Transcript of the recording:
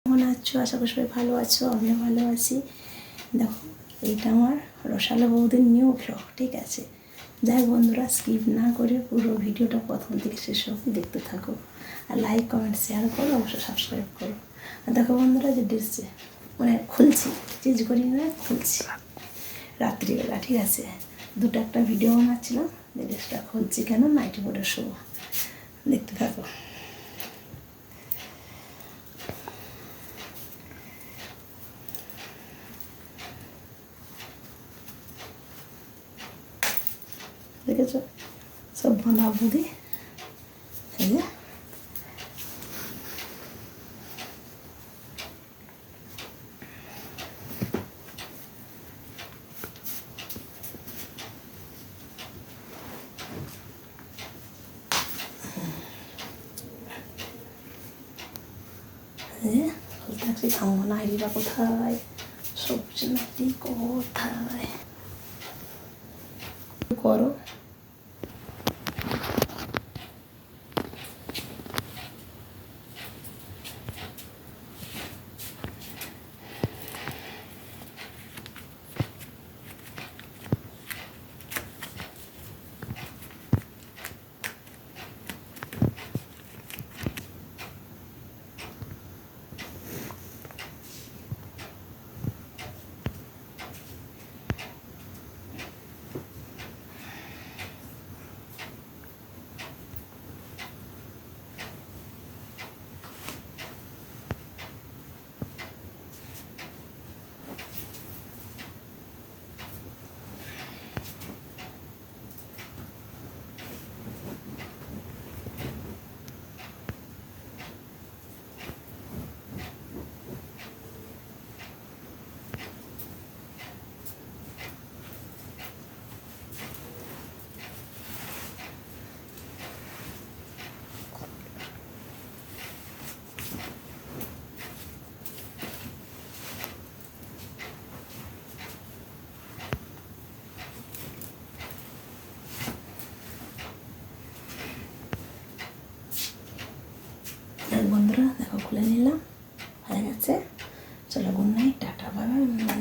কেমন আছো? আশা করি সবাই ভালো আছো, আমিও ভালো আছি। দেখো, এইটা আমার রসালো বৌদির নিউ ভ্লগ, ঠিক আছে? যাই বন্ধুরা, স্কিপ না করে পুরো ভিডিওটা প্রথম থেকে শেষ অবধি দেখতে থাকো, আর লাইক কমেন্ট শেয়ার করো, অবশ্যই সাবস্ক্রাইব করো। আর দেখো বন্ধুরা, যে ড্রেসে মানে খুলছি, চেঞ্জ করি না, খুলছি রাত্রিবেলা, ঠিক আছে? দুটো একটা ভিডিও বানাচ্ছিলাম, ড্রেসটা খুলছি কেন, নাইটি পরে শোবো, দেখতে থাকো। দেখেছো, সব বাঁধা বুধি, এই যে থাকছি, থামবো না। নাইটিটা কোথায়, সবজি নাইটি কোথায় করো? বন্ধুরা দেখো, খুলে নিলাম, হয়ে গেছে। চলো, good night, tata, bye bye.